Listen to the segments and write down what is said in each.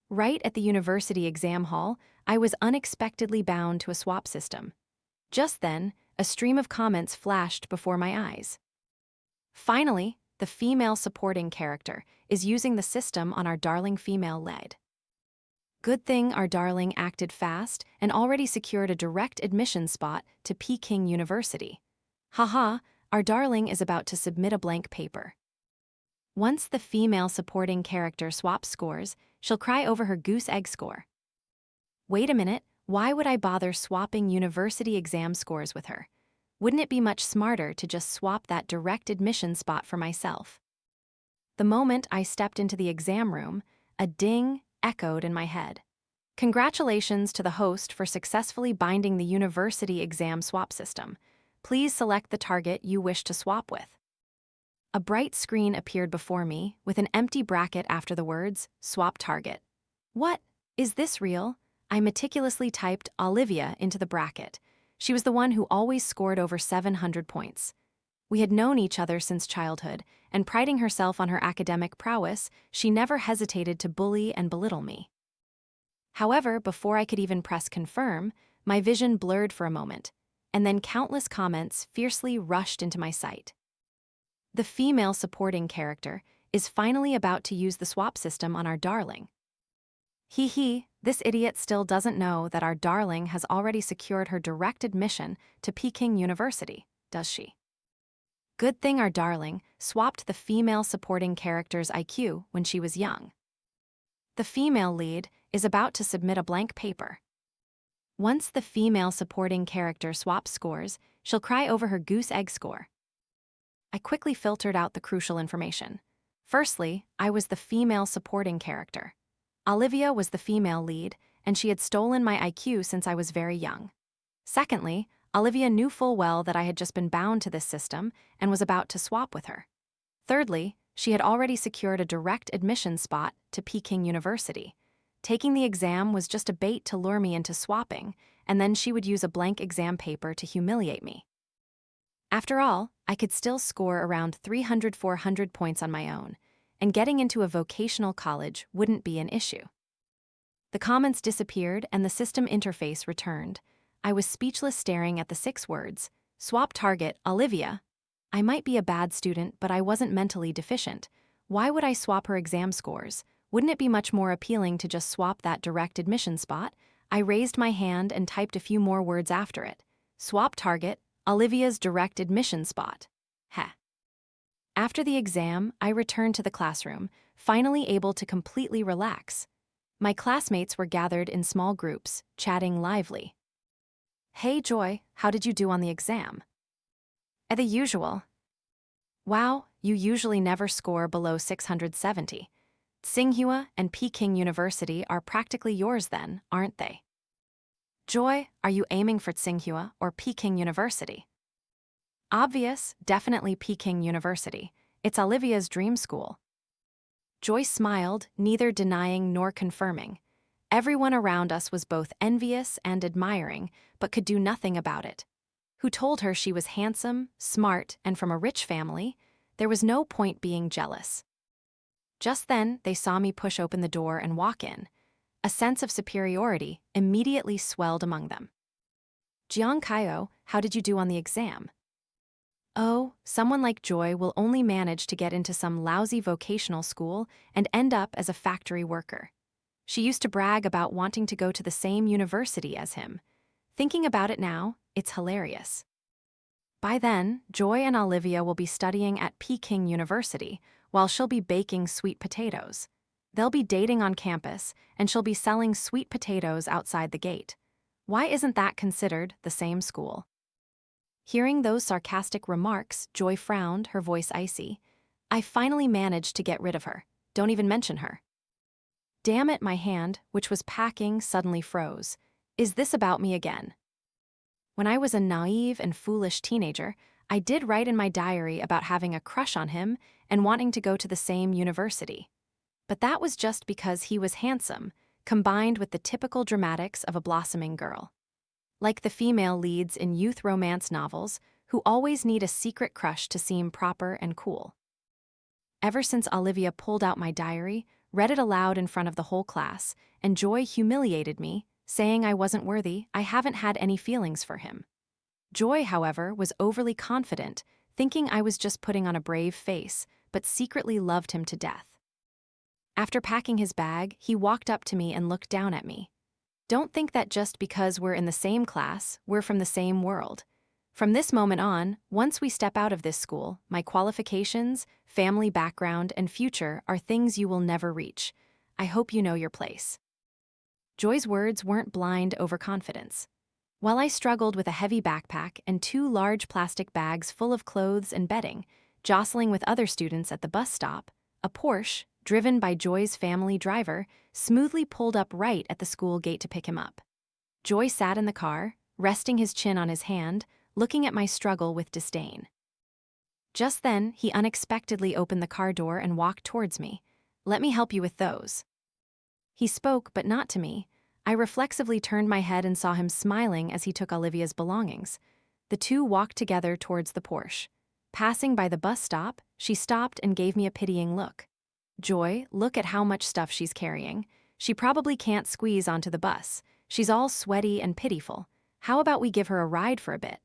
Right at the university exam hall, I was unexpectedly bound to a swap system. Just then, a stream of comments flashed before my eyes. Finally, the female supporting character is using the system on our darling female lead. Good thing our darling acted fast and already secured a direct admission spot to Peking University. Haha, our darling is about to submit a blank paper. Once the female supporting character swaps scores, she'll cry over her goose egg score. Wait a minute, why would I bother swapping university exam scores with her? Wouldn't it be much smarter to just swap that direct admission spot for myself? The moment I stepped into the exam room, a ding echoed in my head. Congratulations to the host for successfully binding the university exam swap system. Please select the target you wish to swap with. A bright screen appeared before me with an empty bracket after the words, swap target. What? Is this real? I meticulously typed Olivia into the bracket. She was the one who always scored over 700 points. We had known each other since childhood, and priding herself on her academic prowess, she never hesitated to bully and belittle me. However, before I could even press confirm, my vision blurred for a moment, and then countless comments fiercely rushed into my sight. The female supporting character is finally about to use the swap system on our darling. Hee, this idiot still doesn't know that our darling has already secured her direct admission to Peking University, does she? Good thing our darling swapped the female supporting character's IQ when she was young. The female lead is about to submit a blank paper. Once the female supporting character swaps scores, she'll cry over her goose egg score. I quickly filtered out the crucial information. Firstly, I was the female supporting character. Olivia was the female lead, and she had stolen my IQ since I was very young. Secondly, Olivia knew full well that I had just been bound to this system and was about to swap with her. Thirdly, she had already secured a direct admission spot to Peking University. Taking the exam was just a bait to lure me into swapping, and then she would use a blank exam paper to humiliate me. After all, I could still score around 300–400 points on my own, and getting into a vocational college wouldn't be an issue. The comments disappeared and the system interface returned. I was speechless staring at the 6 words, swap target, Olivia. I might be a bad student, but I wasn't mentally deficient. Why would I swap her exam scores? Wouldn't it be much more appealing to just swap that direct admission spot? I raised my hand and typed a few more words after it. Swap target, Olivia's direct admission spot. Heh. After the exam, I returned to the classroom, finally able to completely relax. My classmates were gathered in small groups, chatting lively. Hey Joy, how did you do on the exam? The usual. Wow, you usually never score below 670. Tsinghua and Peking University are practically yours then, aren't they? Joy, are you aiming for Tsinghua or Peking University? Obvious, definitely Peking University. It's Olivia's dream school. Joy smiled, neither denying nor confirming. Everyone around us was both envious and admiring, but could do nothing about it. Who told her she was handsome, smart, and from a rich family? There was no point being jealous. Just then, they saw me push open the door and walk in. A sense of superiority immediately swelled among them. Jiang Kaio, how did you do on the exam? Oh, someone like Joy will only manage to get into some lousy vocational school and end up as a factory worker. She used to brag about wanting to go to the same university as him. Thinking about it now, it's hilarious. By then, Joy and Olivia will be studying at Peking University, while she'll be baking sweet potatoes. They'll be dating on campus, and she'll be selling sweet potatoes outside the gate. Why isn't that considered the same school? Hearing those sarcastic remarks, Joy frowned, her voice icy. I finally managed to get rid of her. Don't even mention her. Damn it, my hand, which was packing, suddenly froze. Is this about me again? When I was a naive and foolish teenager, I did write in my diary about having a crush on him and wanting to go to the same university. But that was just because he was handsome, combined with the typical dramatics of a blossoming girl. Like the female leads in youth romance novels, who always need a secret crush to seem proper and cool. Ever since Olivia pulled out my diary, read it aloud in front of the whole class, and Joy humiliated me, saying I wasn't worthy. I haven't had any feelings for him. Joy, however, was overly confident, thinking I was just putting on a brave face, but secretly loved him to death. After packing his bag, he walked up to me and looked down at me. Don't think that just because we're in the same class, we're from the same world. From this moment on, once we step out of this school, my qualifications, family background, and future are things you will never reach. I hope you know your place. Joy's words weren't blind overconfidence. While I struggled with a heavy backpack and 2 large plastic bags full of clothes and bedding, jostling with other students at the bus stop, a Porsche, driven by Joy's family driver, smoothly pulled up right at the school gate to pick him up. Joy sat in the car, resting his chin on his hand, looking at my struggle with disdain. Just then, he unexpectedly opened the car door and walked towards me. "Let me help you with those." He spoke, but not to me. I reflexively turned my head and saw him smiling as he took Olivia's belongings. The two walked together towards the Porsche. Passing by the bus stop, she stopped and gave me a pitying look. "Joy, look at how much stuff she's carrying. She probably can't squeeze onto the bus. She's all sweaty and pitiful. How about we give her a ride for a bit?"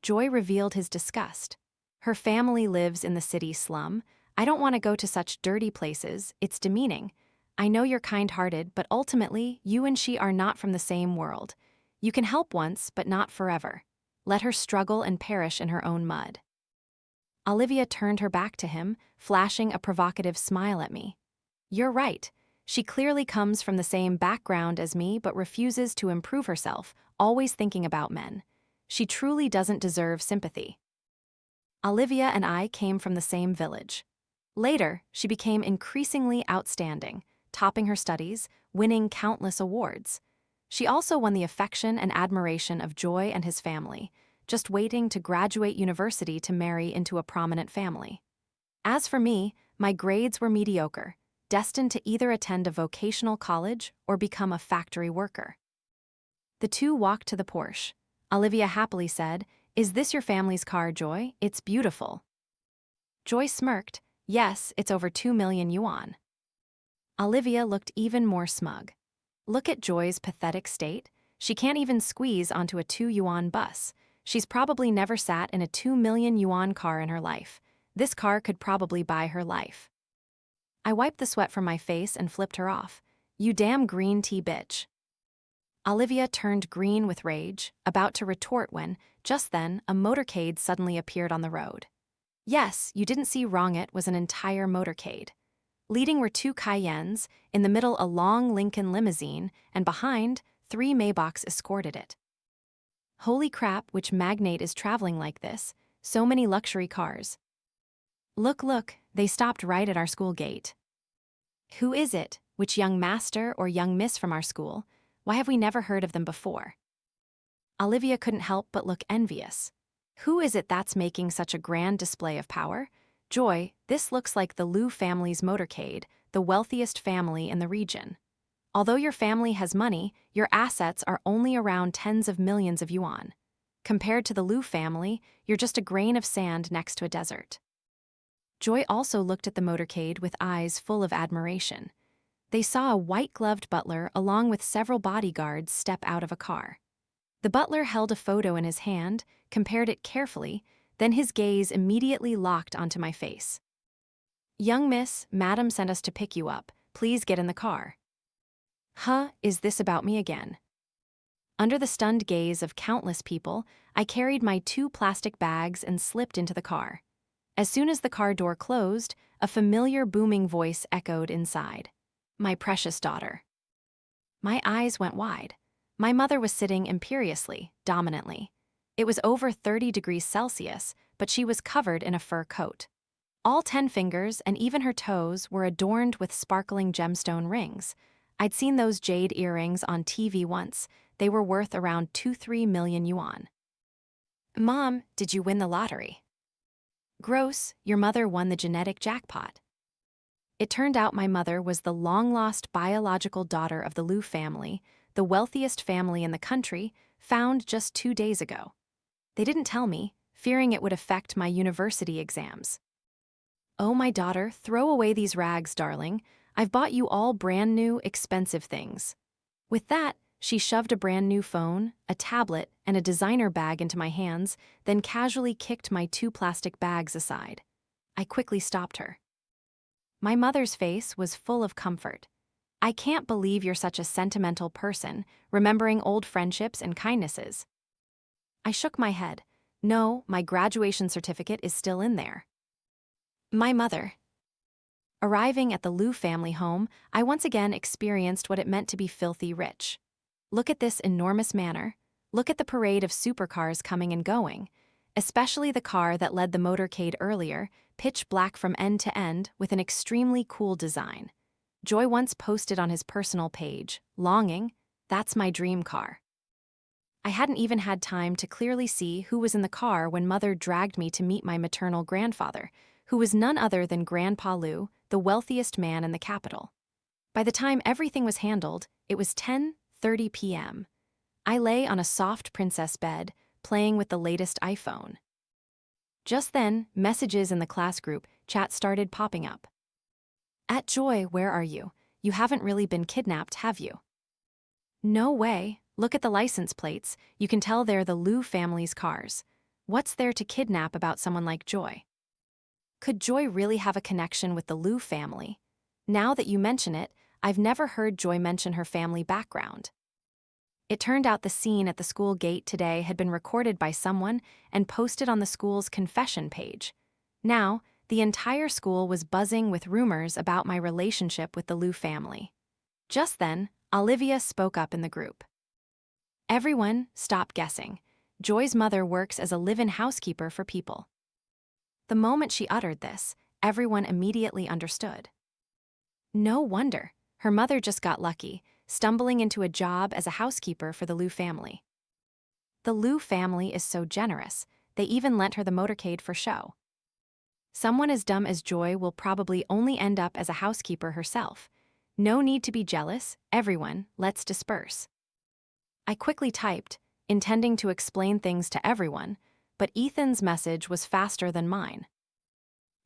Joy revealed his disgust. "Her family lives in the city slum. I don't want to go to such dirty places. It's demeaning. I know you're kind-hearted, but ultimately, you and she are not from the same world. You can help once, but not forever. Let her struggle and perish in her own mud." Olivia turned her back to him, flashing a provocative smile at me. "You're right. She clearly comes from the same background as me but refuses to improve herself, always thinking about men. She truly doesn't deserve sympathy." Olivia and I came from the same village. Later, she became increasingly outstanding, topping her studies, winning countless awards. She also won the affection and admiration of Joy and his family, just waiting to graduate university to marry into a prominent family. As for me, my grades were mediocre, destined to either attend a vocational college or become a factory worker. The two walked to the Porsche. Olivia happily said, "Is this your family's car, Joy? It's beautiful." Joy smirked. "Yes, it's over 2 million yuan." Olivia looked even more smug. "Look at Joy's pathetic state. She can't even squeeze onto a 2 yuan bus. She's probably never sat in a 2 million yuan car in her life. This car could probably buy her life." I wiped the sweat from my face and flipped her off. "You damn green tea bitch." Olivia turned green with rage, about to retort when, just then, a motorcade suddenly appeared on the road. Yes, you didn't see wrong, it was an entire motorcade. Leading were 2 Cayennes, in the middle a long Lincoln limousine, and behind, 3 Maybachs escorted it. Holy crap, which magnate is traveling like this? So many luxury cars. Look, they stopped right at our school gate. Who is it? Which young master or young miss from our school? Why have we never heard of them before? Olivia couldn't help but look envious. Who is it that's making such a grand display of power? Joy, this looks like the Liu family's motorcade, the wealthiest family in the region. Although your family has money, your assets are only around tens of millions of yuan. Compared to the Liu family, you're just a grain of sand next to a desert. Joy also looked at the motorcade with eyes full of admiration. They saw a white-gloved butler along with several bodyguards step out of a car. The butler held a photo in his hand, compared it carefully, then his gaze immediately locked onto my face. "Young miss, madam sent us to pick you up. Please get in the car." Huh, is this about me again? Under the stunned gaze of countless people, I carried my 2 plastic bags and slipped into the car. As soon as the car door closed, a familiar booming voice echoed inside. "My precious daughter." My eyes went wide. My mother was sitting imperiously, dominantly. It was over 30 degrees Celsius, but she was covered in a fur coat. All 10 fingers and even her toes were adorned with sparkling gemstone rings. I'd seen those jade earrings on TV once. They were worth around 2-3 million yuan. "Mom, did you win the lottery?" "Gross, your mother won the genetic jackpot." It turned out my mother was the long-lost biological daughter of the Liu family, the wealthiest family in the country, found just 2 days ago. They didn't tell me, fearing it would affect my university exams. "Oh, my daughter, throw away these rags, darling. I've bought you all brand new, expensive things." With that, she shoved a brand new phone, a tablet, and a designer bag into my hands, then casually kicked my 2 plastic bags aside. I quickly stopped her. My mother's face was full of comfort. "I can't believe you're such a sentimental person, remembering old friendships and kindnesses." I shook my head. "No, my graduation certificate is still in there." My mother. Arriving at the Liu family home, I once again experienced what it meant to be filthy rich. Look at this enormous manor. Look at the parade of supercars coming and going, especially the car that led the motorcade earlier, pitch black from end to end with an extremely cool design. Joy once posted on his personal page, "Longing, that's my dream car." I hadn't even had time to clearly see who was in the car when Mother dragged me to meet my maternal grandfather, who was none other than Grandpa Liu, the wealthiest man in the capital. By the time everything was handled, it was 10:30 p.m. I lay on a soft princess bed, playing with the latest iPhone. Just then, messages in the class group chat started popping up. "At Joy, where are you? You haven't really been kidnapped, have you?" "No way. Look at the license plates. You can tell they're the Liu family's cars. What's there to kidnap about someone like Joy?" Could Joy really have a connection with the Liu family? Now that you mention it, I've never heard Joy mention her family background. It turned out the scene at the school gate today had been recorded by someone and posted on the school's confession page. Now, the entire school was buzzing with rumors about my relationship with the Liu family. Just then, Olivia spoke up in the group. "Everyone, stop guessing. Joy's mother works as a live-in housekeeper for people." The moment she uttered this, everyone immediately understood. No wonder. Her mother just got lucky, stumbling into a job as a housekeeper for the Liu family. The Liu family is so generous, they even lent her the motorcade for show. Someone as dumb as Joy will probably only end up as a housekeeper herself. No need to be jealous, everyone, let's disperse. I quickly typed, intending to explain things to everyone, but Ethan's message was faster than mine.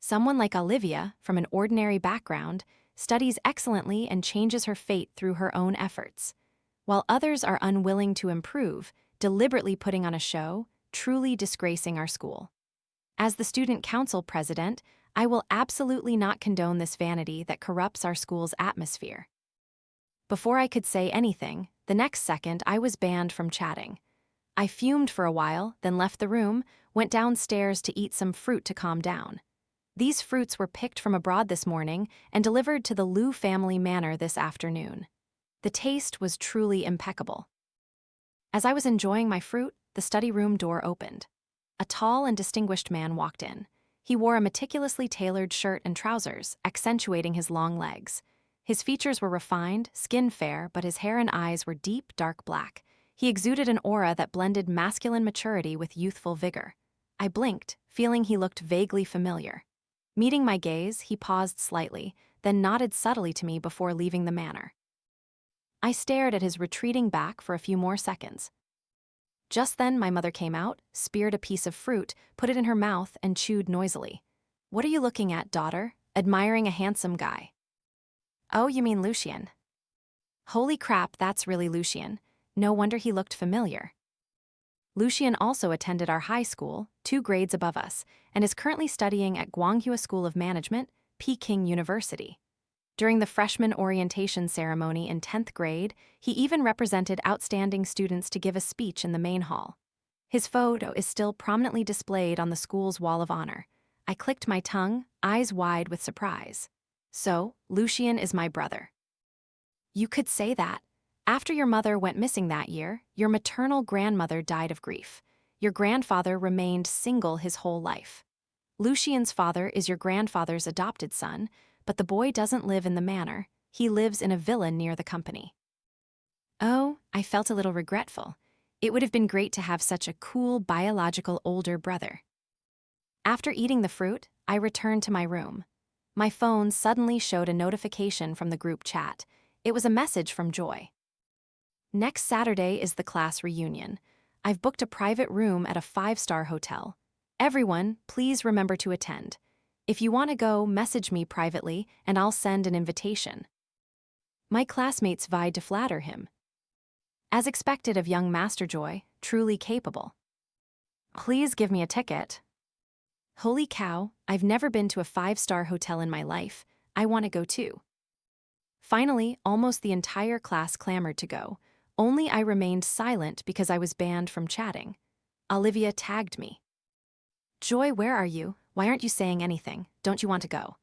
Someone like Olivia, from an ordinary background, studies excellently and changes her fate through her own efforts, while others are unwilling to improve, deliberately putting on a show, truly disgracing our school. As the student council president, I will absolutely not condone this vanity that corrupts our school's atmosphere. Before I could say anything, the next second I was banned from chatting. I fumed for a while, then left the room, went downstairs to eat some fruit to calm down. These fruits were picked from abroad this morning and delivered to the Liu family manor this afternoon. The taste was truly impeccable. As I was enjoying my fruit, the study room door opened. A tall and distinguished man walked in. He wore a meticulously tailored shirt and trousers, accentuating his long legs. His features were refined, skin fair, but his hair and eyes were deep, dark black. He exuded an aura that blended masculine maturity with youthful vigor. I blinked, feeling he looked vaguely familiar. Meeting my gaze, he paused slightly, then nodded subtly to me before leaving the manor. I stared at his retreating back for a few more seconds. Just then, my mother came out, speared a piece of fruit, put it in her mouth, and chewed noisily. "What are you looking at, daughter?" "Admiring a handsome guy." "Oh, you mean Lucian." "Holy crap, that's really Lucian. No wonder he looked familiar." Lucian also attended our high school, 2 grades above us, and is currently studying at Guanghua School of Management, Peking University. During the freshman orientation ceremony in 10th grade, he even represented outstanding students to give a speech in the main hall. His photo is still prominently displayed on the school's wall of honor. I clicked my tongue, eyes wide with surprise. So, Lucian is my brother. You could say that. After your mother went missing that year, your maternal grandmother died of grief. Your grandfather remained single his whole life. Lucian's father is your grandfather's adopted son, but the boy doesn't live in the manor. He lives in a villa near the company. Oh, I felt a little regretful. It would have been great to have such a cool biological older brother. After eating the fruit, I returned to my room. My phone suddenly showed a notification from the group chat. It was a message from Joy. "Next Saturday is the class reunion. I've booked a private room at a 5-star hotel. Everyone, please remember to attend. If you want to go, message me privately and I'll send an invitation. My classmates vied to flatter him. As expected of young Master Joy, truly capable. Please give me a ticket. Holy cow, I've never been to a 5-star hotel in my life. I want to go too. Finally, almost the entire class clamored to go. Only I remained silent because I was banned from chatting. Olivia tagged me. Joy, where are you? Why aren't you saying anything? Don't you want to go?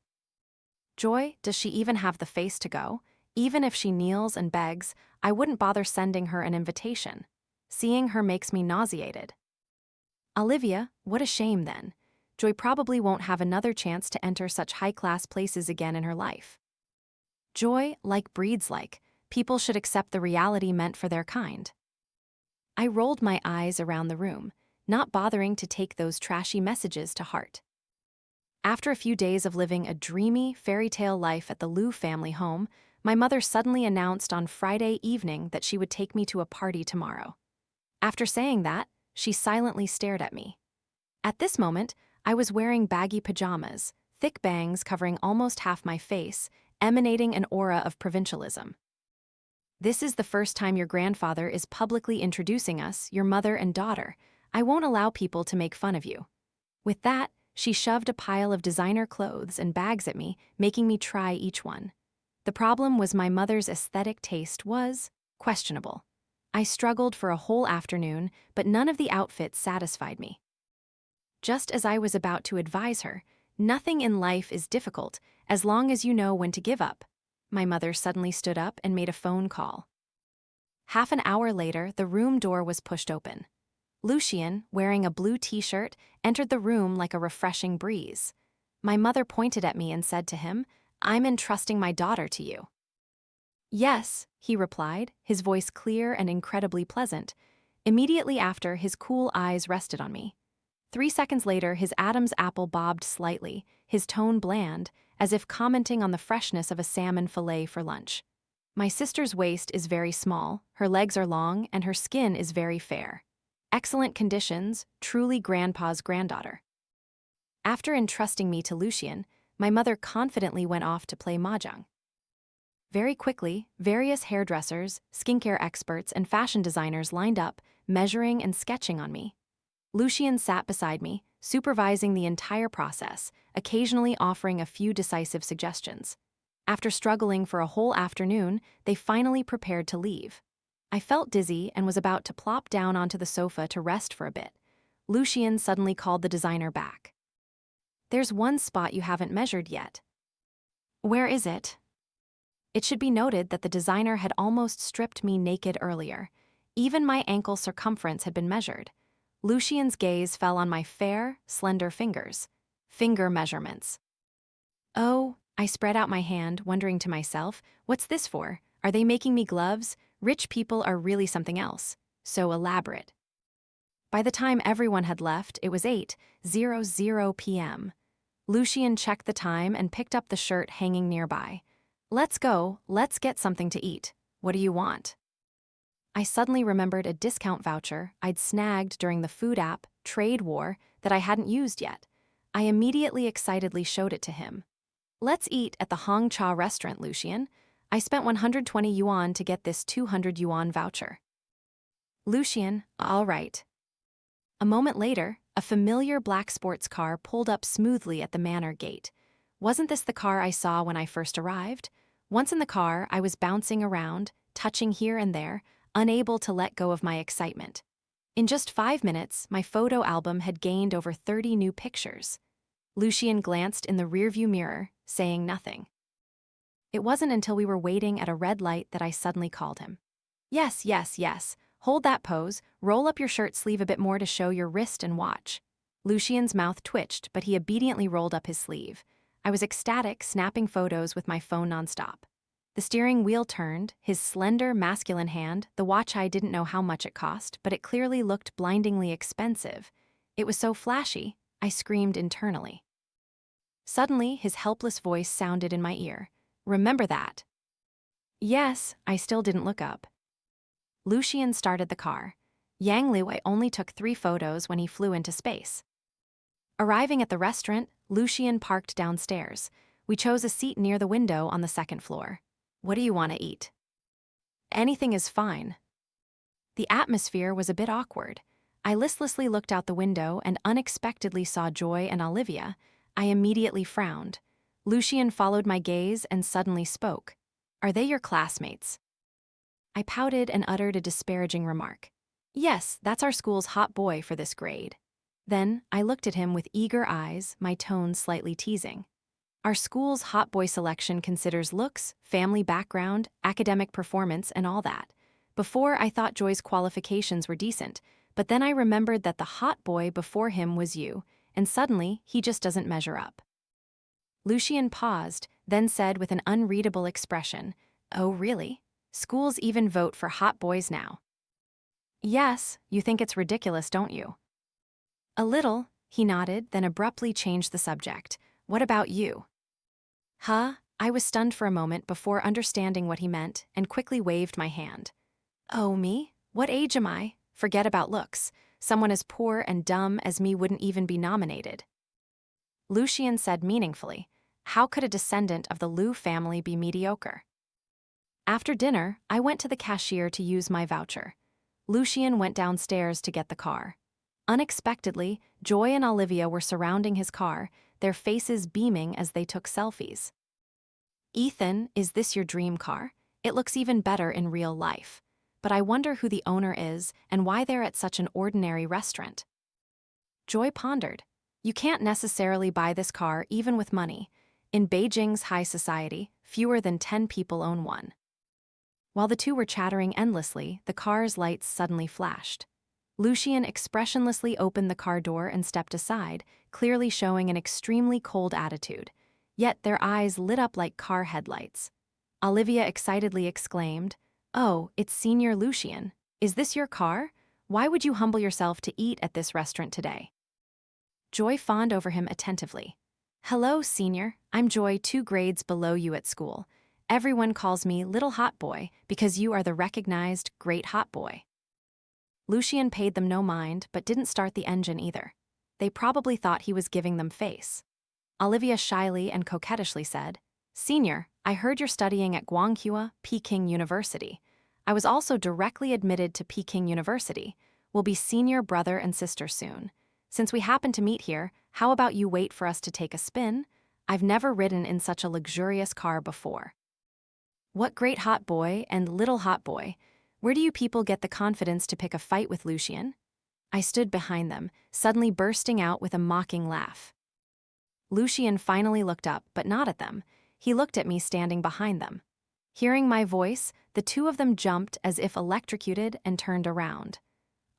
Joy, does she even have the face to go? Even if she kneels and begs, I wouldn't bother sending her an invitation. Seeing her makes me nauseated. Olivia, what a shame then. Joy probably won't have another chance to enter such high-class places again in her life. Joy, like breeds like, people should accept the reality meant for their kind. I rolled my eyes around the room, not bothering to take those trashy messages to heart. After a few days of living a dreamy, fairy tale life at the Liu family home, my mother suddenly announced on Friday evening that she would take me to a party tomorrow. After saying that, she silently stared at me. At this moment, I was wearing baggy pajamas, thick bangs covering almost half my face, emanating an aura of provincialism. This is the first time your grandfather is publicly introducing us, your mother and daughter. I won't allow people to make fun of you. With that, she shoved a pile of designer clothes and bags at me, making me try each one. The problem was my mother's aesthetic taste was questionable. I struggled for a whole afternoon, but none of the outfits satisfied me. Just as I was about to advise her, nothing in life is difficult as long as you know when to give up, my mother suddenly stood up and made a phone call. Half an hour later, the room door was pushed open. Lucian, wearing a blue t-shirt, entered the room like a refreshing breeze. My mother pointed at me and said to him, "I'm entrusting my daughter to you." "Yes," he replied, his voice clear and incredibly pleasant. Immediately after, his cool eyes rested on me. 3 seconds later, his Adam's apple bobbed slightly, his tone bland, as if commenting on the freshness of a salmon fillet for lunch. My sister's waist is very small, her legs are long, and her skin is very fair. Excellent conditions, truly grandpa's granddaughter. After entrusting me to Lucian, my mother confidently went off to play mahjong. Very quickly, various hairdressers, skincare experts, and fashion designers lined up, measuring and sketching on me. Lucian sat beside me, supervising the entire process, occasionally offering a few decisive suggestions. After struggling for a whole afternoon, they finally prepared to leave. I felt dizzy and was about to plop down onto the sofa to rest for a bit. Lucian suddenly called the designer back. "There's one spot you haven't measured yet." "Where is it?" It should be noted that the designer had almost stripped me naked earlier. Even my ankle circumference had been measured. Lucian's gaze fell on my fair, slender fingers. Finger measurements. "Oh," I spread out my hand, wondering to myself, what's this for? Are they making me gloves? Rich people are really something else. So elaborate. By the time everyone had left, it was 8:00 p.m. Lucian checked the time and picked up the shirt hanging nearby. "Let's go, let's get something to eat. What do you want?" I suddenly remembered a discount voucher I'd snagged during the food app, Trade War, that I hadn't used yet. I immediately excitedly showed it to him. "Let's eat at the Hong Cha restaurant, Lucian. I spent 120 yuan to get this 200 yuan voucher." Lucian, all right. A moment later, a familiar black sports car pulled up smoothly at the manor gate. Wasn't this the car I saw when I first arrived? Once in the car, I was bouncing around, touching here and there, unable to let go of my excitement. In just 5 minutes, my photo album had gained over 30 new pictures. Lucian glanced in the rearview mirror, saying nothing. It wasn't until we were waiting at a red light that I suddenly called him. "Yes, yes, yes. Hold that pose, roll up your shirt sleeve a bit more to show your wrist and watch." Lucian's mouth twitched, but he obediently rolled up his sleeve. I was ecstatic, snapping photos with my phone nonstop. The steering wheel turned, his slender, masculine hand, the watch I didn't know how much it cost, but it clearly looked blindingly expensive. It was so flashy, I screamed internally. Suddenly, his helpless voice sounded in my ear. "Remember that?" "Yes," I still didn't look up. Lucian started the car. Yang Liwei only took 3 photos when he flew into space. Arriving at the restaurant, Lucian parked downstairs. We chose a seat near the window on the second floor. What do you want to eat? Anything is fine. The atmosphere was a bit awkward. I listlessly looked out the window and unexpectedly saw Joy and Olivia. I immediately frowned. Lucian followed my gaze and suddenly spoke. Are they your classmates? I pouted and uttered a disparaging remark. Yes, that's our school's hot boy for this grade. Then I looked at him with eager eyes, my tone slightly teasing. Our school's hot boy selection considers looks, family background, academic performance, and all that. Before, I thought Joy's qualifications were decent, but then I remembered that the hot boy before him was you, and suddenly he just doesn't measure up. Lucian paused, then said with an unreadable expression, Oh, really? Schools even vote for hot boys now. Yes, you think it's ridiculous, don't you? A little, he nodded, then abruptly changed the subject. What about you? Huh? I was stunned for a moment before understanding what he meant and quickly waved my hand. Oh, me? What age am I? Forget about looks. Someone as poor and dumb as me wouldn't even be nominated. Lucian said meaningfully, How could a descendant of the Liu family be mediocre? After dinner, I went to the cashier to use my voucher. Lucian went downstairs to get the car. Unexpectedly, Joy and Olivia were surrounding his car, their faces beaming as they took selfies. Ethan, is this your dream car? It looks even better in real life. But I wonder who the owner is and why they're at such an ordinary restaurant. Joy pondered. You can't necessarily buy this car even with money. In Beijing's high society, fewer than 10 people own one. While the two were chattering endlessly, the car's lights suddenly flashed. Lucian expressionlessly opened the car door and stepped aside, clearly showing an extremely cold attitude. Yet their eyes lit up like car headlights. Olivia excitedly exclaimed, Oh, it's Senior Lucian. Is this your car? Why would you humble yourself to eat at this restaurant today? Joy fawned over him attentively. Hello, Senior. I'm Joy, 2 grades below you at school. Everyone calls me Little Hot Boy because you are the recognized Great Hot Boy. Lucian paid them no mind but didn't start the engine either. They probably thought he was giving them face. Olivia shyly and coquettishly said, Senior, I heard you're studying at Guanghua, Peking University. I was also directly admitted to Peking University. We'll be senior brother and sister soon. Since we happen to meet here, how about you wait for us to take a spin? I've never ridden in such a luxurious car before. What great hot boy and little hot boy. Where do you people get the confidence to pick a fight with Lucian? I stood behind them, suddenly bursting out with a mocking laugh. Lucian finally looked up, but not at them. He looked at me standing behind them. Hearing my voice, the two of them jumped as if electrocuted and turned around.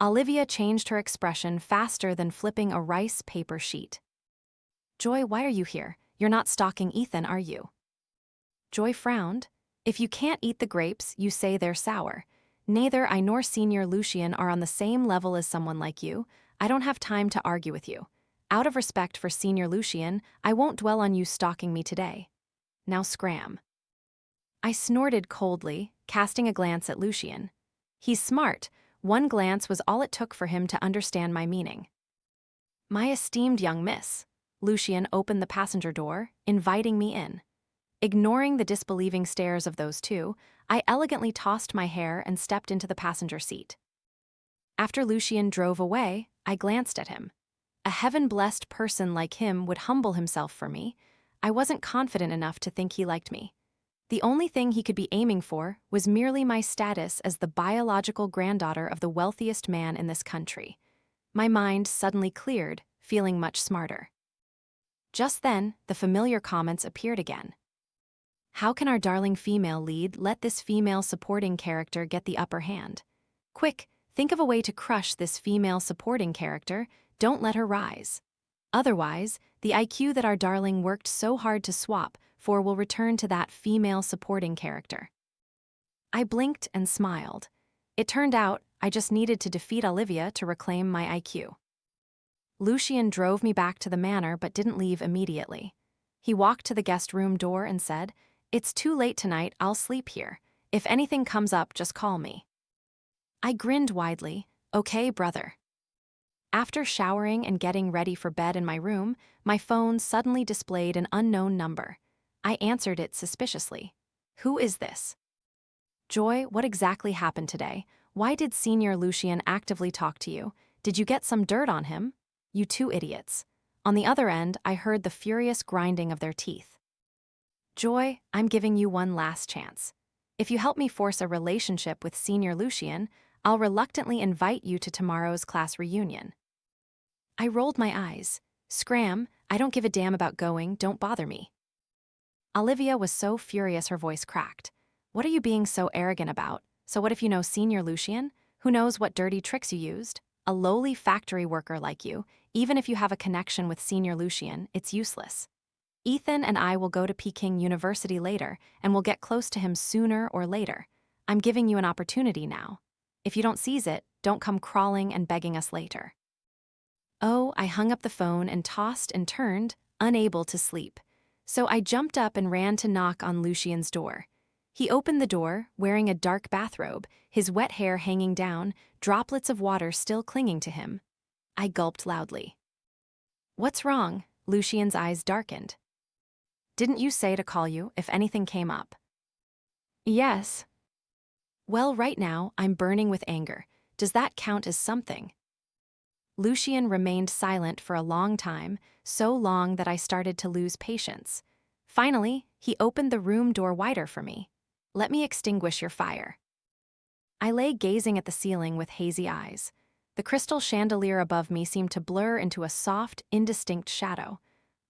Olivia changed her expression faster than flipping a rice paper sheet. Joy, why are you here? You're not stalking Ethan, are you? Joy frowned. If you can't eat the grapes, you say they're sour. Neither I nor Senior Lucian are on the same level as someone like you. I don't have time to argue with you. Out of respect for Senior Lucian, I won't dwell on you stalking me today. Now scram. I snorted coldly, casting a glance at Lucian. He's smart. One glance was all it took for him to understand my meaning. My esteemed young miss. Lucian opened the passenger door, inviting me in. Ignoring the disbelieving stares of those two, I elegantly tossed my hair and stepped into the passenger seat. After Lucian drove away, I glanced at him. A heaven-blessed person like him would humble himself for me. I wasn't confident enough to think he liked me. The only thing he could be aiming for was merely my status as the biological granddaughter of the wealthiest man in this country. My mind suddenly cleared, feeling much smarter. Just then, the familiar comments appeared again. How can our darling female lead let this female supporting character get the upper hand? Quick, think of a way to crush this female supporting character. Don't let her rise. Otherwise, the IQ that our darling worked so hard to swap for will return to that female supporting character. I blinked and smiled. It turned out I just needed to defeat Olivia to reclaim my IQ. Lucian drove me back to the manor but didn't leave immediately. He walked to the guest room door and said, It's too late tonight, I'll sleep here. If anything comes up, just call me. I grinned widely. Okay, brother. After showering and getting ready for bed in my room, my phone suddenly displayed an unknown number. I answered it suspiciously. Who is this? Joy, what exactly happened today? Why did Senior Lucian actively talk to you? Did you get some dirt on him? You two idiots. On the other end, I heard the furious grinding of their teeth. Joy, I'm giving you one last chance. If you help me force a relationship with Senior Lucian, I'll reluctantly invite you to tomorrow's class reunion. I rolled my eyes. Scram, I don't give a damn about going, don't bother me. Olivia was so furious her voice cracked. What are you being so arrogant about? So what if you know Senior Lucian? Who knows what dirty tricks you used? A lowly factory worker like you, even if you have a connection with Senior Lucian, it's useless. Ethan and I will go to Peking University later, and we'll get close to him sooner or later. I'm giving you an opportunity now. If you don't seize it, don't come crawling and begging us later. Oh, I hung up the phone and tossed and turned, unable to sleep. So I jumped up and ran to knock on Lucian's door. He opened the door, wearing a dark bathrobe, his wet hair hanging down, droplets of water still clinging to him. I gulped loudly. What's wrong? Lucian's eyes darkened. Didn't you say to call you if anything came up? Yes. Well, right now, I'm burning with anger. Does that count as something? Lucian remained silent for a long time, so long that I started to lose patience. Finally, he opened the room door wider for me. Let me extinguish your fire. I lay gazing at the ceiling with hazy eyes. The crystal chandelier above me seemed to blur into a soft, indistinct shadow.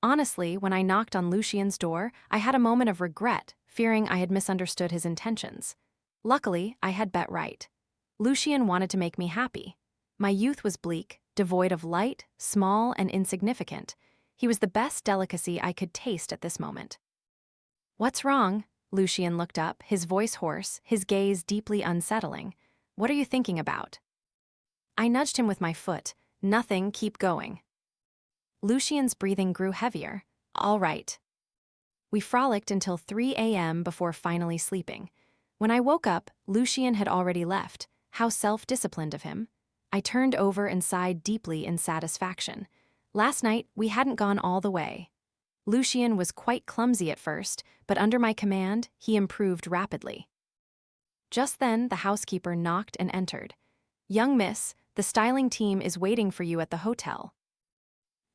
Honestly, when I knocked on Lucian's door, I had a moment of regret, fearing I had misunderstood his intentions. Luckily, I had bet right. Lucian wanted to make me happy. My youth was bleak, devoid of light, small, and insignificant. He was the best delicacy I could taste at this moment. What's wrong? Lucian looked up, his voice hoarse, his gaze deeply unsettling. What are you thinking about? I nudged him with my foot. Nothing, keep going. Lucian's breathing grew heavier. All right. We frolicked until 3 a.m. before finally sleeping. When I woke up, Lucian had already left. How self-disciplined of him. I turned over and sighed deeply in satisfaction. Last night, we hadn't gone all the way. Lucian was quite clumsy at first, but under my command, he improved rapidly. Just then, the housekeeper knocked and entered. Young miss, the styling team is waiting for you at the hotel.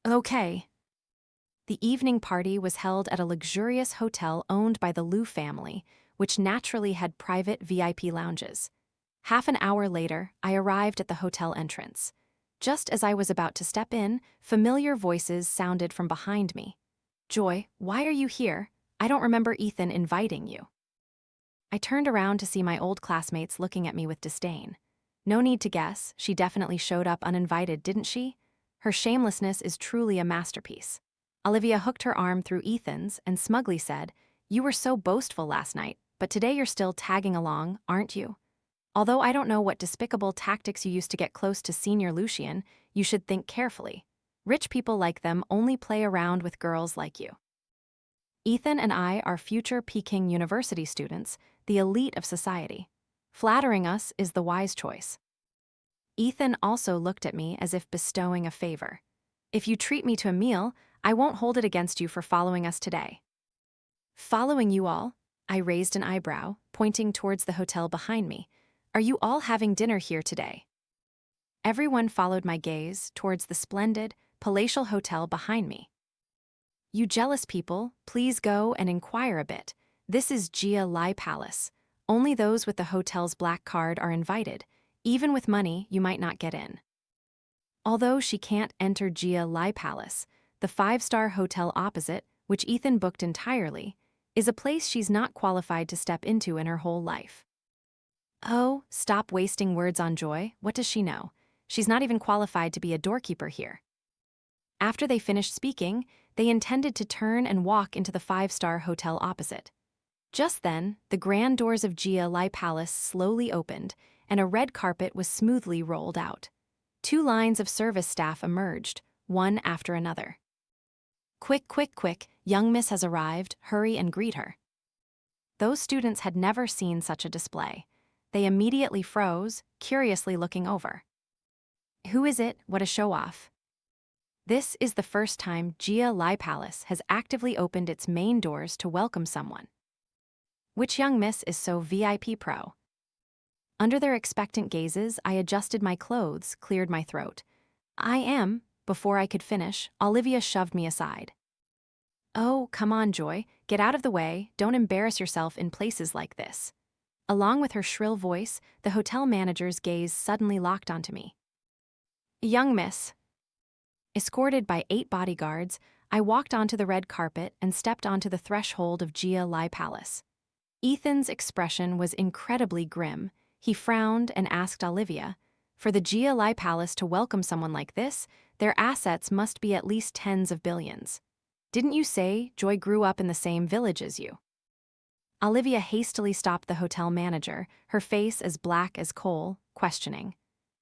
Okay. The evening party was held at a luxurious hotel owned by the Liu family, which naturally had private VIP lounges. Half an hour later, I arrived at the hotel entrance. Just as I was about to step in, familiar voices sounded from behind me. Joy, why are you here? I don't remember Ethan inviting you. I turned around to see my old classmates looking at me with disdain. No need to guess, she definitely showed up uninvited, didn't she? Her shamelessness is truly a masterpiece. Olivia hooked her arm through Ethan's and smugly said, You were so boastful last night, but today you're still tagging along, aren't you? Although I don't know what despicable tactics you used to get close to Senior Lucian, you should think carefully. Rich people like them only play around with girls like you. Ethan and I are future Peking University students, the elite of society. Flattering us is the wise choice. Ethan also looked at me as if bestowing a favor. If you treat me to a meal, I won't hold it against you for following us today. Following you all? I raised an eyebrow, pointing towards the hotel behind me. Are you all having dinner here today? Everyone followed my gaze towards the splendid, palatial hotel behind me. You jealous people, please go and inquire a bit. This is Chillify Palace. Only those with the hotel's black card are invited. Even with money, you might not get in. Although she can't enter Chillify Palace, the 5-star hotel opposite, which Ethan booked entirely, is a place she's not qualified to step into in her whole life. Oh, stop wasting words on Joy. What does she know? She's not even qualified to be a doorkeeper here. After they finished speaking, they intended to turn and walk into the 5-star hotel opposite. Just then, the grand doors of Chillify Palace slowly opened, and a red carpet was smoothly rolled out. 2 lines of service staff emerged, one after another. Quick, quick, quick, young miss has arrived, hurry and greet her. Those students had never seen such a display. They immediately froze, curiously looking over. Who is it? What a show-off. This is the first time Chillify Palace has actively opened its main doors to welcome someone. Which young miss is so VIP pro? Under their expectant gazes, I adjusted my clothes, cleared my throat. I am. Before I could finish, Olivia shoved me aside. Oh, come on, Joy, get out of the way, don't embarrass yourself in places like this. Along with her shrill voice, the hotel manager's gaze suddenly locked onto me. Young miss. Escorted by 8 bodyguards, I walked onto the red carpet and stepped onto the threshold of Chillify Palace. Ethan's expression was incredibly grim. He frowned and asked Olivia, for the Chillify Palace to welcome someone like this, their assets must be at least tens of billions. Didn't you say Joy grew up in the same village as you? Olivia hastily stopped the hotel manager, her face as black as coal, questioning.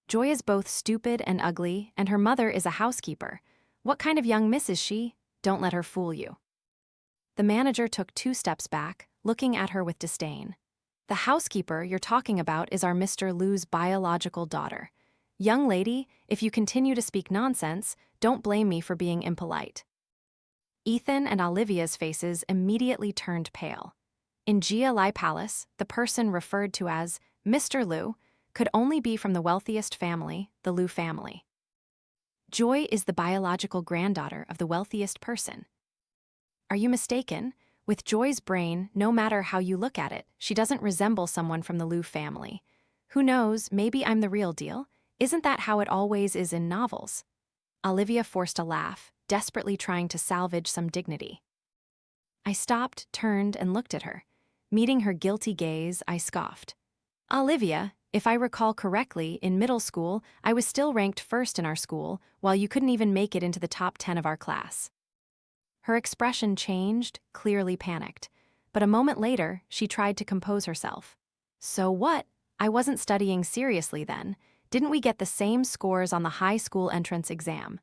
Joy is both stupid and ugly, and her mother is a housekeeper. What kind of young miss is she? Don't let her fool you. The manager took 2 steps back, looking at her with disdain. The housekeeper you're talking about is our Mr. Liu's biological daughter. Young lady, if you continue to speak nonsense, don't blame me for being impolite. Ethan and Olivia's faces immediately turned pale. In Chillify Palace, the person referred to as Mr. Liu could only be from the wealthiest family, the Liu family. Joy is the biological granddaughter of the wealthiest person. Are you mistaken? With Joy's brain, no matter how you look at it, she doesn't resemble someone from the Liu family. Who knows, maybe I'm the real deal? Isn't that how it always is in novels? Olivia forced a laugh, desperately trying to salvage some dignity. I stopped, turned, and looked at her. Meeting her guilty gaze, I scoffed. Olivia, if I recall correctly, in middle school, I was still ranked first in our school, while you couldn't even make it into the top 10 of our class. Her expression changed, clearly panicked. But a moment later, she tried to compose herself. So what? I wasn't studying seriously then. Didn't we get the same scores on the high school entrance exam?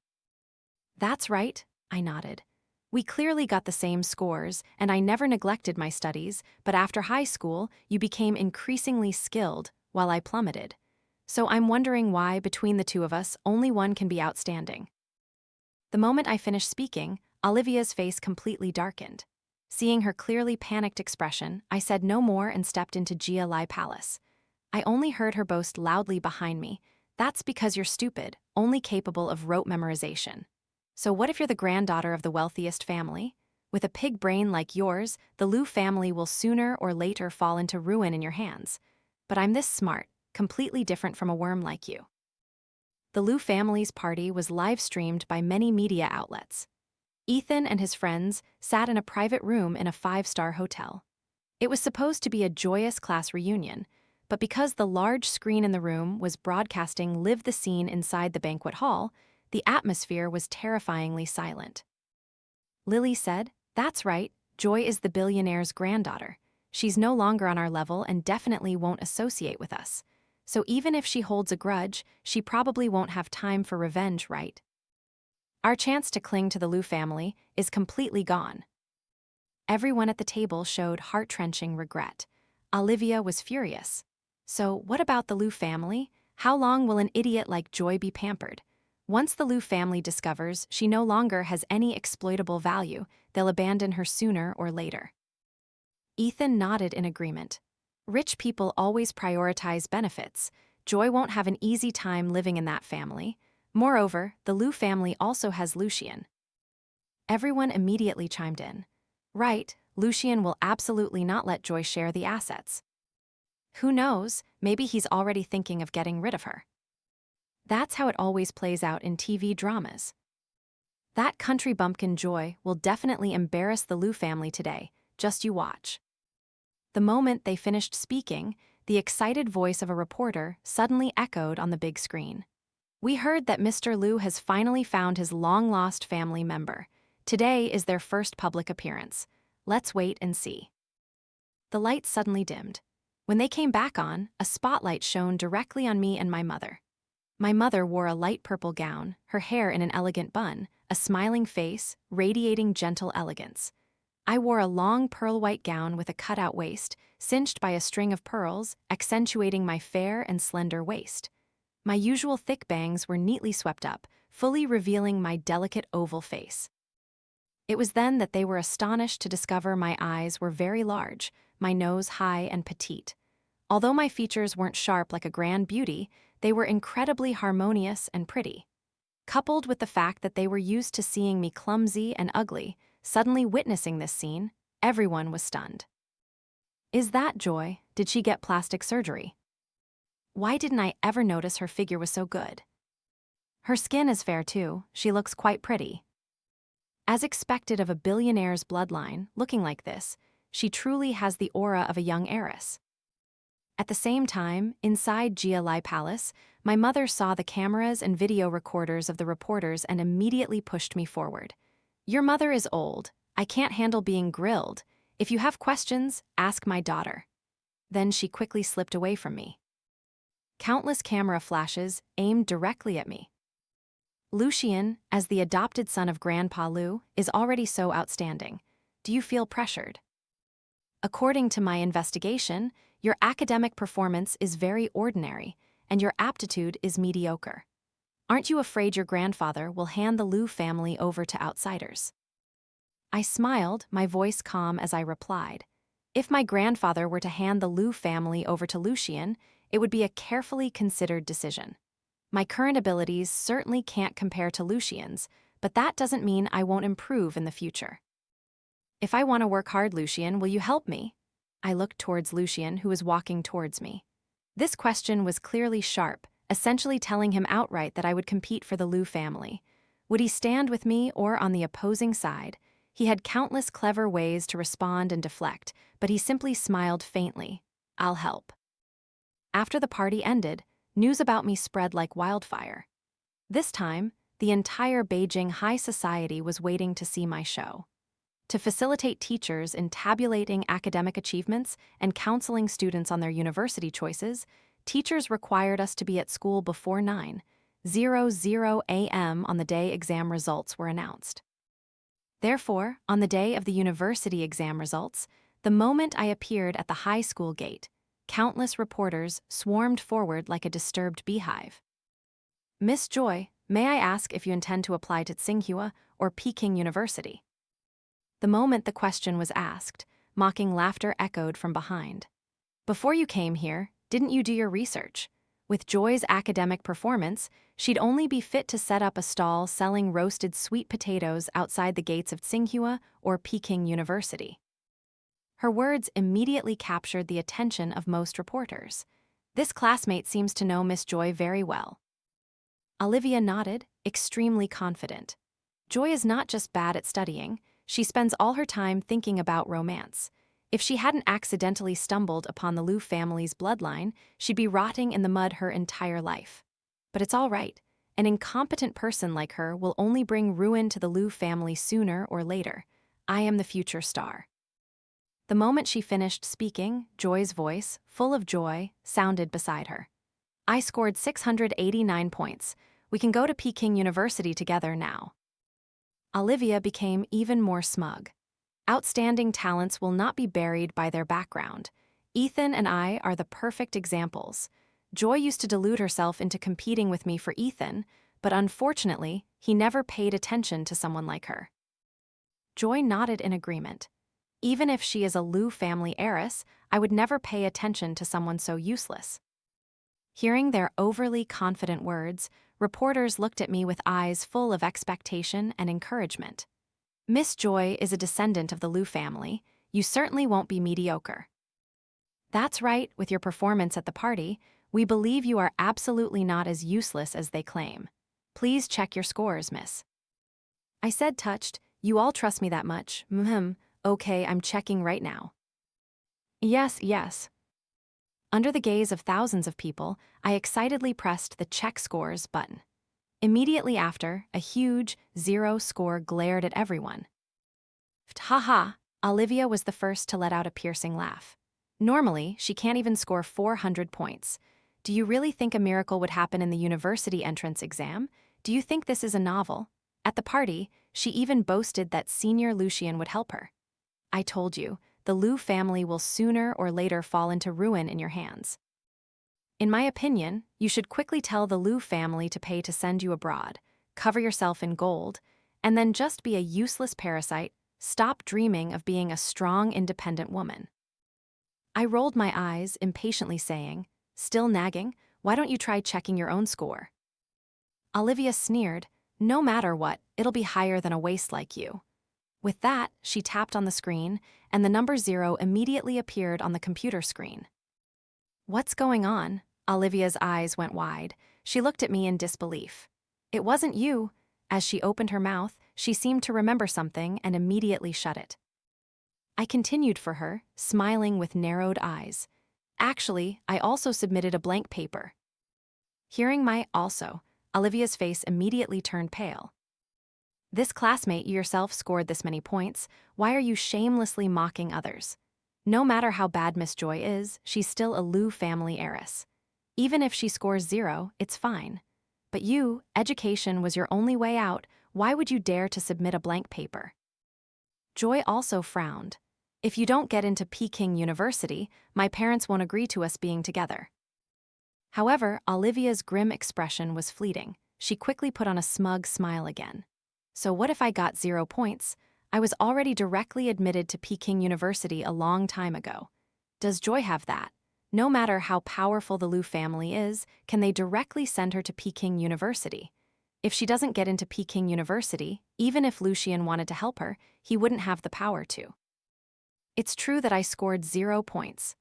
That's right, I nodded. We clearly got the same scores, and I never neglected my studies, but after high school, you became increasingly skilled, while I plummeted. So I'm wondering why, between the two of us, only one can be outstanding. The moment I finished speaking, Olivia's face completely darkened. Seeing her clearly panicked expression, I said no more and stepped into Chillify Palace. I only heard her boast loudly behind me. That's because you're stupid, only capable of rote memorization. So what if you're the granddaughter of the wealthiest family? With a pig brain like yours, the Liu family will sooner or later fall into ruin in your hands. But I'm this smart, completely different from a worm like you. The Liu family's party was live-streamed by many media outlets. Ethan and his friends sat in a private room in a 5-star hotel. It was supposed to be a joyous class reunion, but because the large screen in the room was broadcasting Live the Scene inside the banquet hall, the atmosphere was terrifyingly silent. Lily said, "That's right, Joy is the billionaire's granddaughter. She's no longer on our level and definitely won't associate with us. So even if she holds a grudge, she probably won't have time for revenge, right? Our chance to cling to the Liu family is completely gone." Everyone at the table showed heart-wrenching regret. Olivia was furious. So what about the Liu family? How long will an idiot like Joy be pampered? Once the Liu family discovers she no longer has any exploitable value, they'll abandon her sooner or later. Ethan nodded in agreement. Rich people always prioritize benefits. Joy won't have an easy time living in that family. Moreover, the Liu family also has Lucian. Everyone immediately chimed in. Right, Lucian will absolutely not let Joy share the assets. Who knows, maybe he's already thinking of getting rid of her. That's how it always plays out in TV dramas. That country bumpkin Joy will definitely embarrass the Liu family today, just you watch. The moment they finished speaking, the excited voice of a reporter suddenly echoed on the big screen. We heard that Mr. Liu has finally found his long-lost family member. Today is their first public appearance. Let's wait and see. The lights suddenly dimmed. When they came back on, a spotlight shone directly on me and my mother. My mother wore a light purple gown, her hair in an elegant bun, a smiling face, radiating gentle elegance. I wore a long pearl-white gown with a cutout waist, cinched by a string of pearls, accentuating my fair and slender waist. My usual thick bangs were neatly swept up, fully revealing my delicate oval face. It was then that they were astonished to discover my eyes were very large, my nose high and petite. Although my features weren't sharp like a grand beauty, they were incredibly harmonious and pretty. Coupled with the fact that they were used to seeing me clumsy and ugly, suddenly witnessing this scene, everyone was stunned. Is that Joy? Did she get plastic surgery? Why didn't I ever notice her figure was so good? Her skin is fair too, she looks quite pretty. As expected of a billionaire's bloodline, looking like this, she truly has the aura of a young heiress. At the same time, inside Chillify Palace, my mother saw the cameras and video recorders of the reporters and immediately pushed me forward. Your mother is old. I can't handle being grilled. If you have questions, ask my daughter. Then she quickly slipped away from me. Countless camera flashes aimed directly at me. Lucian, as the adopted son of Grandpa Lu, is already so outstanding. Do you feel pressured? According to my investigation, your academic performance is very ordinary, and your aptitude is mediocre. Aren't you afraid your grandfather will hand the Lu family over to outsiders? I smiled, my voice calm as I replied. If my grandfather were to hand the Lu family over to Lucian, it would be a carefully considered decision. My current abilities certainly can't compare to Lucian's, but that doesn't mean I won't improve in the future. If I want to work hard, Lucian, will you help me? I looked towards Lucian, who was walking towards me. This question was clearly sharp, essentially telling him outright that I would compete for the Lu family. Would he stand with me or on the opposing side? He had countless clever ways to respond and deflect, but he simply smiled faintly. I'll help. After the party ended, news about me spread like wildfire. This time, the entire Beijing high society was waiting to see my show. To facilitate teachers in tabulating academic achievements and counseling students on their university choices, teachers required us to be at school before 9:00 a.m. on the day exam results were announced. Therefore, on the day of the university exam results, the moment I appeared at the high school gate, countless reporters swarmed forward like a disturbed beehive. Miss Joy, may I ask if you intend to apply to Tsinghua or Peking University? The moment the question was asked, mocking laughter echoed from behind. Before you came here, didn't you do your research? With Joy's academic performance, she'd only be fit to set up a stall selling roasted sweet potatoes outside the gates of Tsinghua or Peking University. Her words immediately captured the attention of most reporters. This classmate seems to know Miss Joy very well. Olivia nodded, extremely confident. Joy is not just bad at studying, she spends all her time thinking about romance. If she hadn't accidentally stumbled upon the Lu family's bloodline, she'd be rotting in the mud her entire life. But it's all right. An incompetent person like her will only bring ruin to the Lu family sooner or later. I am the future star. The moment she finished speaking, Joy's voice, full of joy, sounded beside her. I scored 689 points. We can go to Peking University together now. Olivia became even more smug. Outstanding talents will not be buried by their background. Ethan and I are the perfect examples. Joy used to delude herself into competing with me for Ethan, but unfortunately, he never paid attention to someone like her. Joy nodded in agreement. Even if she is a Lu family heiress, I would never pay attention to someone so useless. Hearing their overly confident words, reporters looked at me with eyes full of expectation and encouragement. Miss Joy is a descendant of the Lu family. You certainly won't be mediocre. That's right, with your performance at the party, we believe you are absolutely not as useless as they claim. Please check your scores, miss. I said, touched. You all trust me that much. Okay, I'm checking right now. Yes. Under the gaze of thousands of people, I excitedly pressed the check scores button. Immediately after, a huge 0 score glared at everyone. Ha! Olivia was the first to let out a piercing laugh. Normally, she can't even score 400 points. Do you really think a miracle would happen in the university entrance exam? Do you think this is a novel? At the party, she even boasted that Senior Lucian would help her. I told you, the Lu family will sooner or later fall into ruin in your hands. In my opinion, you should quickly tell the Liu family to pay to send you abroad, cover yourself in gold, and then just be a useless parasite. Stop dreaming of being a strong, independent woman." I rolled my eyes, impatiently saying, "Still nagging? Why don't you try checking your own score?" Olivia sneered, "No matter what, it'll be higher than a waste like you." With that, she tapped on the screen, and the number 0 immediately appeared on the computer screen. "What's going on?" Olivia's eyes went wide. She looked at me in disbelief. "It wasn't you." As she opened her mouth, she seemed to remember something and immediately shut it. I continued for her, smiling with narrowed eyes. "Actually, I also submitted a blank paper." Hearing my "also," Olivia's face immediately turned pale. "This classmate you yourself scored this many points. Why are you shamelessly mocking others? No matter how bad Miss Joy is, she's still a Liu family heiress. Even if she scores 0, it's fine. But you, education was your only way out. Why would you dare to submit a blank paper?" Joy also frowned. "If you don't get into Peking University, my parents won't agree to us being together." However, Olivia's grim expression was fleeting. She quickly put on a smug smile again. "So what if I got 0 points? I was already directly admitted to Peking University a long time ago. Does Joy have that? No matter how powerful the Liu family is, can they directly send her to Peking University? If she doesn't get into Peking University, even if Lucian wanted to help her, he wouldn't have the power to." It's true that I scored 0 points.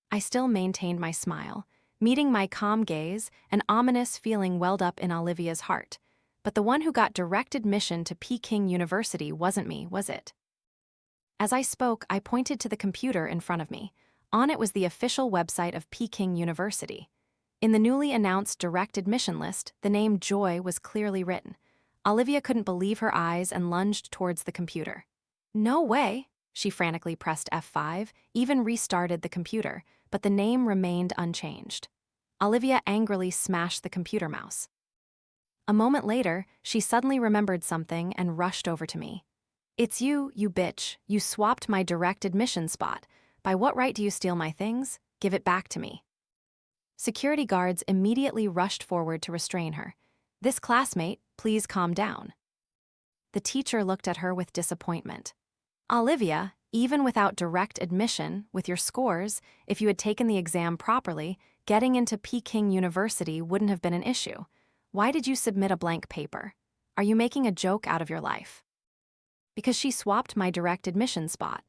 I still maintained my smile. Meeting my calm gaze, an ominous feeling welled up in Olivia's heart. But the one who got direct admission to Peking University wasn't me, was it? As I spoke, I pointed to the computer in front of me. On it was the official website of Peking University. In the newly announced direct admission list, the name Joy was clearly written. Olivia couldn't believe her eyes and lunged towards the computer. "No way!" She frantically pressed F5, even restarted the computer, but the name remained unchanged. Olivia angrily smashed the computer mouse. A moment later, she suddenly remembered something and rushed over to me. "It's you, you bitch. You swapped my direct admission spot. By what right do you steal my things? Give it back to me." Security guards immediately rushed forward to restrain her. "This classmate, please calm down." The teacher looked at her with disappointment. "Olivia, even without direct admission, with your scores, if you had taken the exam properly, getting into Peking University wouldn't have been an issue. Why did you submit a blank paper? Are you making a joke out of your life?" "Because she swapped my direct admission spot."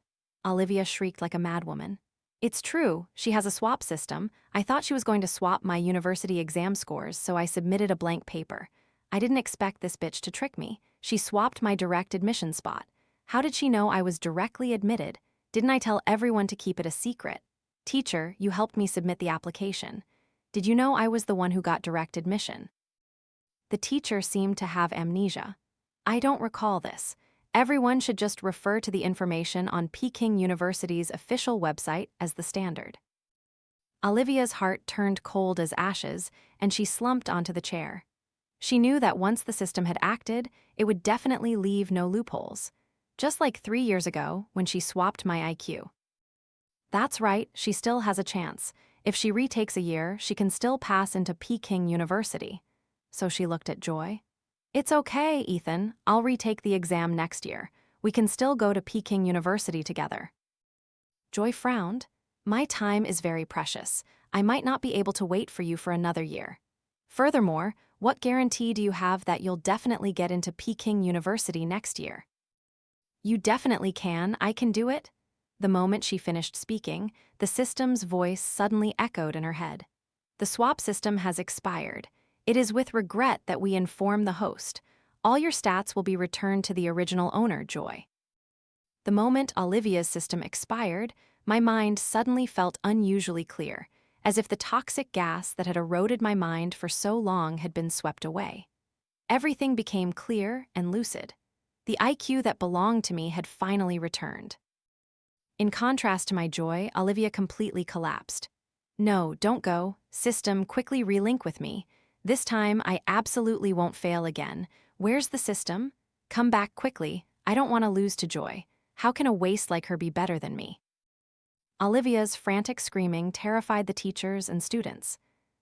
Olivia shrieked like a madwoman. "It's true, she has a swap system. I thought she was going to swap my university exam scores, so I submitted a blank paper. I didn't expect this bitch to trick me. She swapped my direct admission spot. How did she know I was directly admitted? Didn't I tell everyone to keep it a secret? Teacher, you helped me submit the application. Did you know I was the one who got direct admission?" The teacher seemed to have amnesia. "I don't recall this. Everyone should just refer to the information on Peking University's official website as the standard." Olivia's heart turned cold as ashes, and she slumped onto the chair. She knew that once the system had acted, it would definitely leave no loopholes. Just like 3 years ago, when she swapped my IQ. That's right, she still has a chance. If she retakes a year, she can still pass into Peking University. So she looked at Joy. "It's okay, Ethan. I'll retake the exam next year. We can still go to Peking University together." Joy frowned. "My time is very precious. I might not be able to wait for you for another year. Furthermore, what guarantee do you have that you'll definitely get into Peking University next year?" "You definitely can. I can do it." The moment she finished speaking, the system's voice suddenly echoed in her head. "The swap system has expired. It is with regret that we inform the host. All your stats will be returned to the original owner, Joy." The moment Olivia's system expired, my mind suddenly felt unusually clear, as if the toxic gas that had eroded my mind for so long had been swept away. Everything became clear and lucid. The IQ that belonged to me had finally returned. In contrast to my joy, Olivia completely collapsed. "No, don't go. System, quickly relink with me. This time, I absolutely won't fail again. Where's the system? Come back quickly. I don't want to lose to Joy. How can a waste like her be better than me?" Olivia's frantic screaming terrified the teachers and students.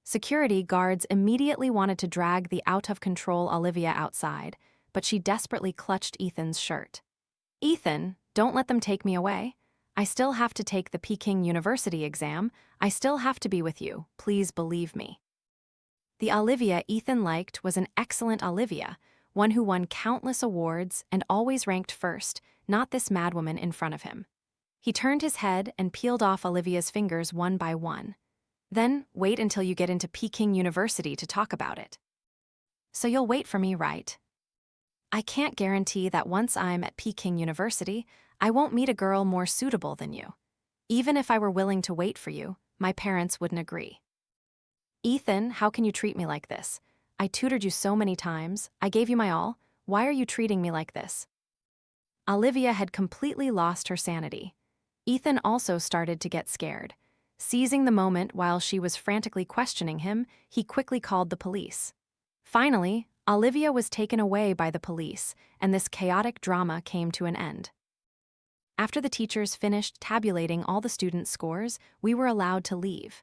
Security guards immediately wanted to drag the out-of-control Olivia outside, but she desperately clutched Ethan's shirt. "Ethan, don't let them take me away. I still have to take the Peking University exam. I still have to be with you. Please believe me." The Olivia Ethan liked was an excellent Olivia, one who won countless awards and always ranked first, not this madwoman in front of him. He turned his head and peeled off Olivia's fingers one by one. "Then wait until you get into Peking University to talk about it." "So you'll wait for me, right?" "I can't guarantee that once I'm at Peking University, I won't meet a girl more suitable than you. Even if I were willing to wait for you, my parents wouldn't agree." "Ethan, how can you treat me like this? I tutored you so many times, I gave you my all. Why are you treating me like this?" Olivia had completely lost her sanity. Ethan also started to get scared. Seizing the moment while she was frantically questioning him, he quickly called the police. Finally, Olivia was taken away by the police, and this chaotic drama came to an end. After the teachers finished tabulating all the students' scores, we were allowed to leave.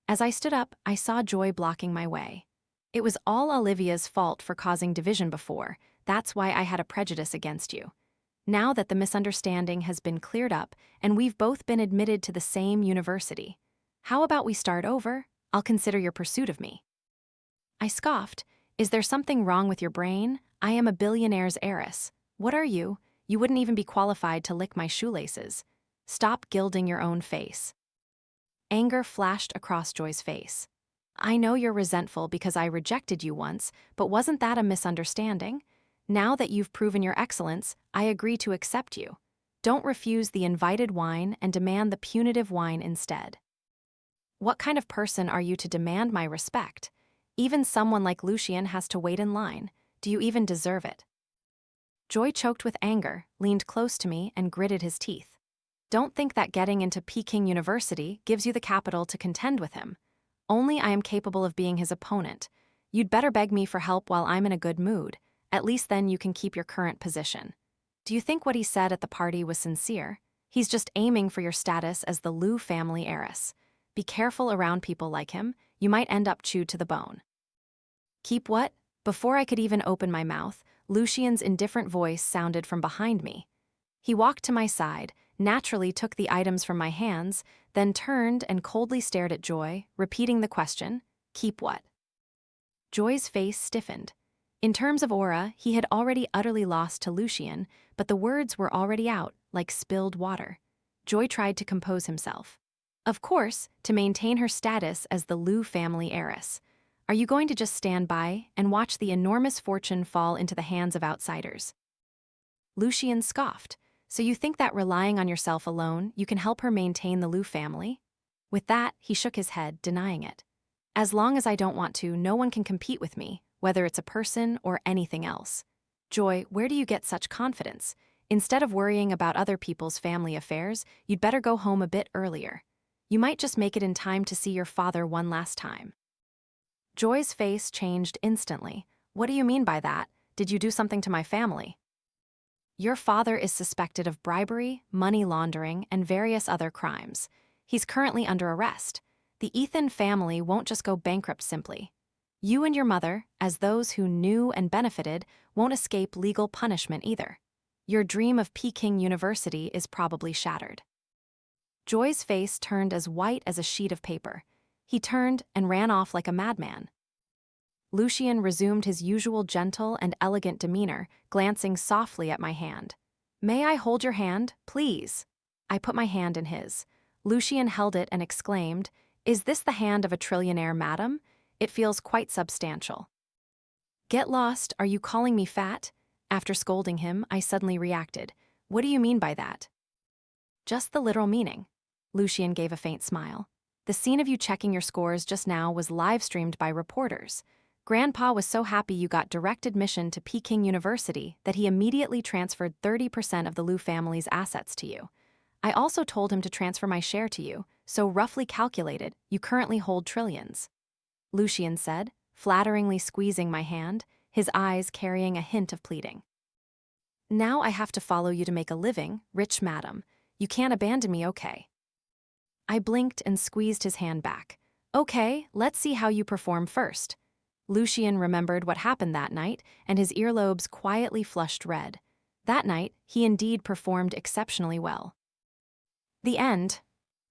As I stood up, I saw Joy blocking my way. "It was all Olivia's fault for causing division before. That's why I had a prejudice against you. Now that the misunderstanding has been cleared up and we've both been admitted to the same university, how about we start over? I'll consider your pursuit of me." I scoffed. "Is there something wrong with your brain? I am a billionaire's heiress. What are you? You wouldn't even be qualified to lick my shoelaces. Stop gilding your own face." Anger flashed across Joy's face. "I know you're resentful because I rejected you once, but wasn't that a misunderstanding? Now that you've proven your excellence, I agree to accept you. Don't refuse the invited wine and demand the punitive wine instead." "What kind of person are you to demand my respect? Even someone like Lucian has to wait in line. Do you even deserve it?" Joy choked with anger, leaned close to me, and gritted his teeth. "Don't think that getting into Peking University gives you the capital to contend with him. Only I am capable of being his opponent. You'd better beg me for help while I'm in a good mood. At least then you can keep your current position. Do you think what he said at the party was sincere? He's just aiming for your status as the Liu family heiress. Be careful around people like him. You might end up chewed to the bone." "Keep what?" Before I could even open my mouth, Lucian's indifferent voice sounded from behind me. He walked to my side, naturally took the items from my hands, then turned and coldly stared at Joy, repeating the question, "Keep what?" Joy's face stiffened. In terms of aura, he had already utterly lost to Lucian, but the words were already out, like spilled water. Joy tried to compose himself. "Of course, to maintain her status as the Liu family heiress. Are you going to just stand by and watch the enormous fortune fall into the hands of outsiders?" Lucian scoffed. "So you think that relying on yourself alone, you can help her maintain the Liu family?" With that, he shook his head, denying it. "As long as I don't want to, no one can compete with me, whether it's a person or anything else." "Joy, where do you get such confidence? Instead of worrying about other people's family affairs, you'd better go home a bit earlier. You might just make it in time to see your father one last time." Joy's face changed instantly. "What do you mean by that? Did you do something to my family?" "Your father is suspected of bribery, money laundering, and various other crimes. He's currently under arrest. The Ethan family won't just go bankrupt simply. You and your mother, as those who knew and benefited, won't escape legal punishment either. Your dream of Peking University is probably shattered." Joy's face turned as white as a sheet of paper. He turned and ran off like a madman. Lucian resumed his usual gentle and elegant demeanor, glancing softly at my hand. "May I hold your hand, please?" I put my hand in his. Lucian held it and exclaimed, "Is this the hand of a trillionaire, madam? It feels quite substantial." "Get lost, are you calling me fat?" After scolding him, I suddenly reacted. "What do you mean by that?" "Just the literal meaning." Lucian gave a faint smile. "The scene of you checking your scores just now was live-streamed by reporters. Grandpa was so happy you got direct admission to Peking University that he immediately transferred 30% of the Liu family's assets to you. I also told him to transfer my share to you, so roughly calculated, you currently hold trillions." Lucian said, flatteringly squeezing my hand, his eyes carrying a hint of pleading. "Now I have to follow you to make a living, rich madam. You can't abandon me, okay?" I blinked and squeezed his hand back. Okay, let's see how you perform first. Lucian remembered what happened that night, and his earlobes quietly flushed red. That night, he indeed performed exceptionally well. The end.